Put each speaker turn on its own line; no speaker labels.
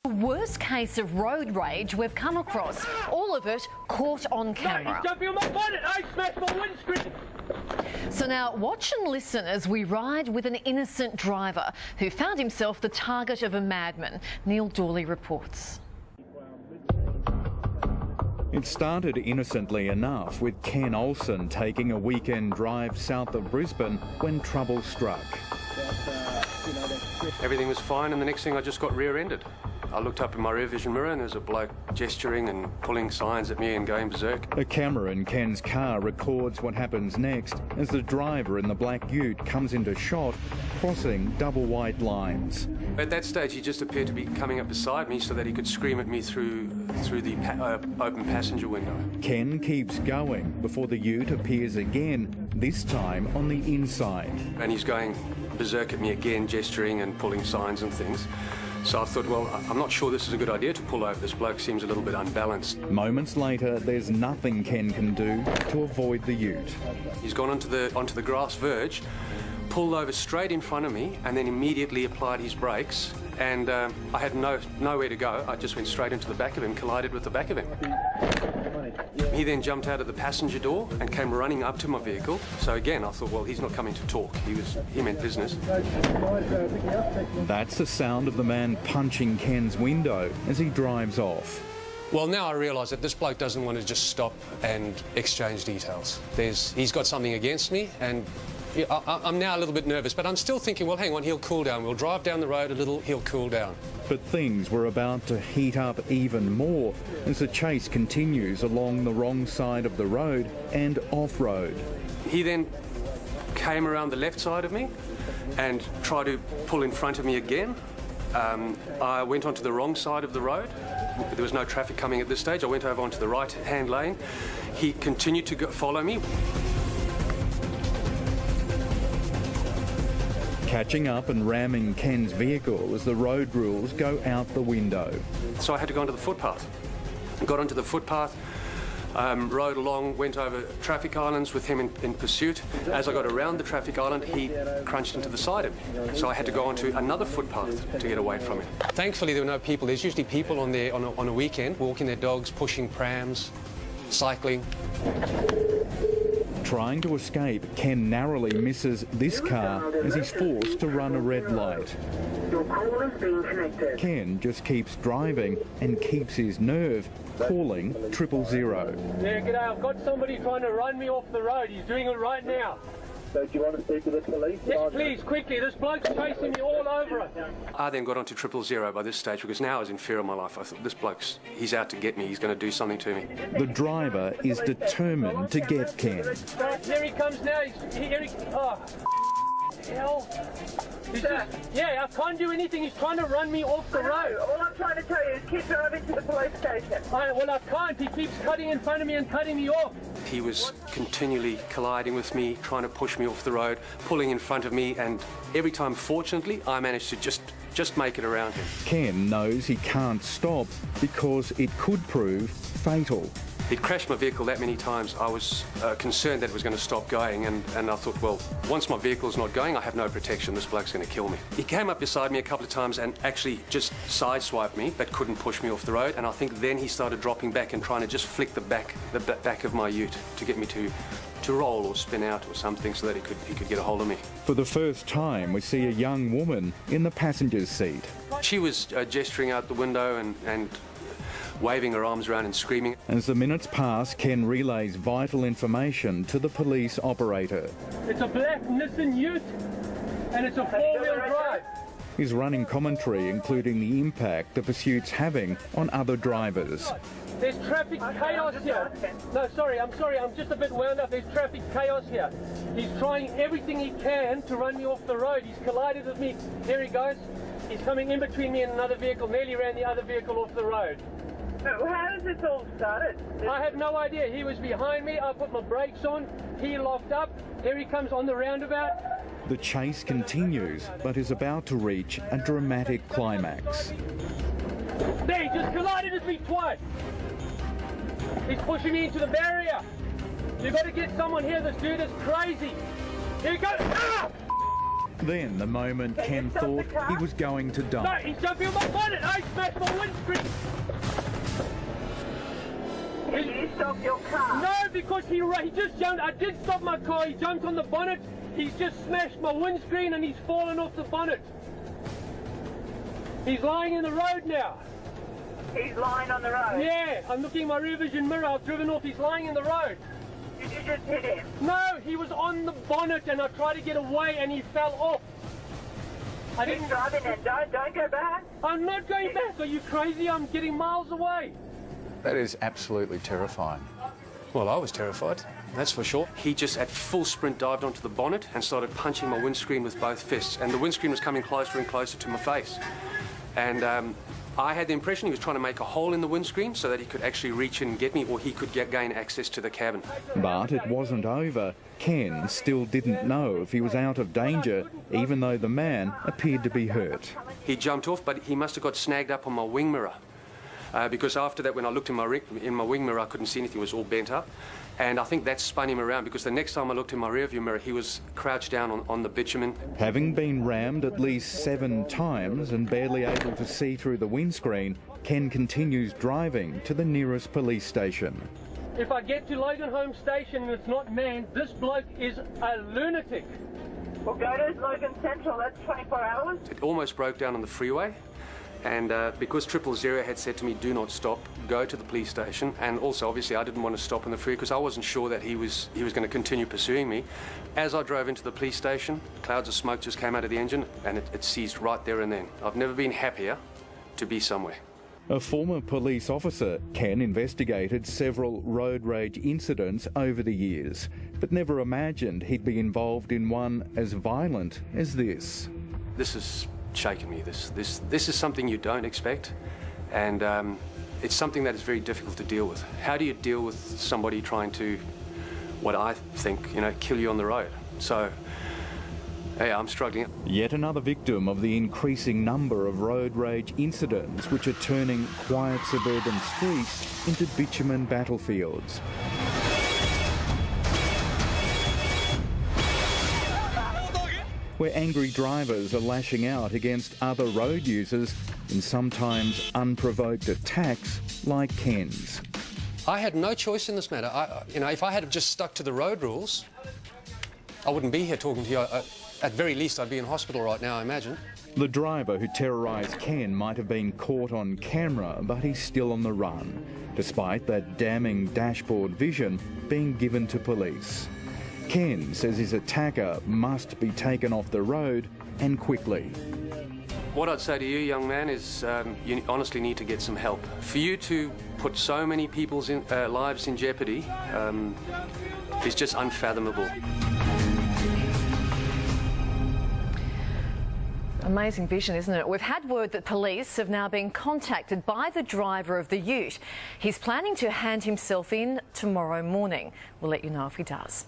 The worst case of road rage we've come across. All of it caught on camera.
He's jumping on my bonnet. I smashed my windscreen.
So now watch and listen as we ride with an innocent driver who found himself the target of a madman. Neil Dawley reports.
It started innocently enough with Ken Olsen taking a weekend drive south of Brisbane when trouble struck.
Everything was fine, and the next thing I just got rear-ended. I looked up in my rear vision mirror and there's a bloke gesturing and pulling signs at me and going berserk.
A camera in Ken's car records what happens next as the driver in the black ute comes into shot, crossing double white lines.
At that stage, he just appeared to be coming up beside me so that he could scream at me through the open passenger window.
Ken keeps going before the ute appears again, this time on the inside.
And he's going berserk at me again, gesturing and pulling signs and things. So I thought, well, I'm not sure this is a good idea to pull over. This bloke seems a little bit unbalanced.
Moments later, there's nothing Ken can do to avoid the ute.
He's gone onto the grass verge, pulled over straight in front of me, and then immediately applied his brakes. And I had nowhere to go. I just went straight into the back of him, collided with the back of him. He then jumped out of the passenger door and came running up to my vehicle. So again, I thought, well, he's not coming to talk. He meant business.
That's the sound of the man punching Ken's window as he drives off.
Well, now I realise that this bloke doesn't want to just stop and exchange details. He's got something against me, and I'm now a little bit nervous, but I'm still thinking, well, hang on, he'll cool down. We'll drive down the road a little, he'll cool down.
But things were about to heat up even more as the chase continues along the wrong side of the road and off-road.
He then came around the left side of me and tried to pull in front of me again. I went onto the wrong side of the road. There was no traffic coming at this stage. I went over onto the right-hand lane. He continued to follow me.
Catching up and ramming Ken's vehicle as the road rules go out the window.
So I had to go onto the footpath. Got onto the footpath, rode along, went over traffic islands with him in pursuit. As I got around the traffic island, he crunched into the side of me. So I had to go onto another footpath to get away from him. Thankfully, there were no people. There's usually people on there on a weekend, walking their dogs, pushing prams, cycling.
Trying to escape, Ken narrowly misses this car as he's forced to run a red light.
Your call is being connected.
Ken just keeps driving and keeps his nerve, calling 000.
Yeah, g'day. I've got somebody trying to run me off the road. He's doing it right now.
So do you want to speak to the police?
Yes, please, quickly. This bloke's chasing me all over it.
I then got onto 000 by this stage because now I was in fear of my life. I thought, this bloke's, he's out to get me. He's going to do something to me.
The driver is determined to get Ken.
Here he comes now. Oh, hell. Yeah, I can't do anything. He's trying to run me off the road.
All I'm trying to tell you is keep driving to the police station.
I can't. He keeps cutting in front of me and cutting me off.
He was continually colliding with me, trying to push me off the road, pulling in front of me, and every time, fortunately, I managed to just make it around him.
Ken knows he can't stop because it could prove fatal.
He'd crashed my vehicle that many times. I was concerned that it was going to stop going, and I thought, well, once my vehicle's not going, I have no protection. This bloke's going to kill me. He came up beside me a couple of times and actually just sideswiped me, but couldn't push me off the road. And I think then he started dropping back and trying to just flick the back of my ute to get me to roll or spin out or something so that he could get a hold of me.
For the first time, we see a young woman in the passenger's seat.
She was gesturing out the window and waving her arms around and screaming.
As the minutes pass, Ken relays vital information to the police operator.
It's a black Nissan Ute, and it's a four-wheel drive.
He's running commentary, including the impact the pursuit's having on other drivers.
There's traffic chaos here. No, sorry, I'm just a bit wound up. There's traffic chaos here. He's trying everything he can to run me off the road. He's collided with me. There he goes. He's coming in between me and another vehicle, nearly ran the other vehicle off the road.
How has this all started?
I have no idea. He was behind me. I put my brakes on. He locked up. Here he comes on the roundabout.
The chase continues, but is about to reach a dramatic climax.
There, he just collided with me twice. He's pushing me into the barrier. You've got to get someone here. This dude is crazy. Here he goes. Ah!
Then the moment Ken thought he was going to
No,
die.
he's jumping on my bonnet. I smashed my windscreen.
Can you stop your car?
No, because he just jumped. I did stop my car. He jumped on the bonnet. He's just smashed my windscreen and he's fallen off the bonnet. He's lying in the road now.
He's lying on the road.
Yeah, I'm looking in my rear vision mirror. I've driven off. He's lying in the road.
Did you just hit him?
No, he was on the bonnet and I tried to get away and he fell off. I
Keep
didn't.
driving then. Don't go back.
I'm not going back. Are you crazy? I'm getting miles away.
That is absolutely terrifying.
Well, I was terrified, that's for sure. He just at full sprint dived onto the bonnet and started punching my windscreen with both fists. And the windscreen was coming closer and closer to my face. And I had the impression he was trying to make a hole in the windscreen so that he could actually reach in and get me, or he could gain access to the cabin.
But it wasn't over. Ken still didn't know if he was out of danger, even though the man appeared to be hurt.
He jumped off, but he must have got snagged up on my wing mirror. Because after that, when I looked in my wing mirror, I couldn't see anything. It was all bent up. And I think that spun him around, because the next time I looked in my rearview mirror, he was crouched down on the bitumen.
Having been rammed at least 7 times and barely able to see through the windscreen, Ken continues driving to the nearest police station.
If I get to Logan Home Station and it's not manned, this bloke is a lunatic.
Well, go to Logan Central. That's 24 hours.
It almost broke down on the freeway. And because 000 had said to me, do not stop, go to the police station. And also, obviously, I didn't want to stop on the freeway because I wasn't sure that he was going to continue pursuing me. As I drove into the police station, clouds of smoke just came out of the engine and it ceased right there and then. I've never been happier to be somewhere.
A former police officer, Ken investigated several road rage incidents over the years, but never imagined he'd be involved in one as violent as this.
This has shaken me. This is something you don't expect, and it's something that is very difficult to deal with. How do you deal with somebody trying to, what I think, kill you on the road? So, yeah, I'm struggling.
Yet another victim of the increasing number of road rage incidents which are turning quiet suburban streets into bitumen battlefields. Where angry drivers are lashing out against other road users in sometimes unprovoked attacks like Ken's.
I had no choice in this matter. If I had just stuck to the road rules, I wouldn't be here talking to you. At very least, I'd be in hospital right now, I imagine.
The driver who terrorised Ken might have been caught on camera, but he's still on the run, despite that damning dashboard vision being given to police. Ken says his attacker must be taken off the road, and quickly.
What I'd say to you, young man, is you honestly need to get some help. For you to put so many people's lives in jeopardy is just unfathomable.
Amazing vision, isn't it? We've had word that police have now been contacted by the driver of the ute. He's planning to hand himself in tomorrow morning. We'll let you know if he does.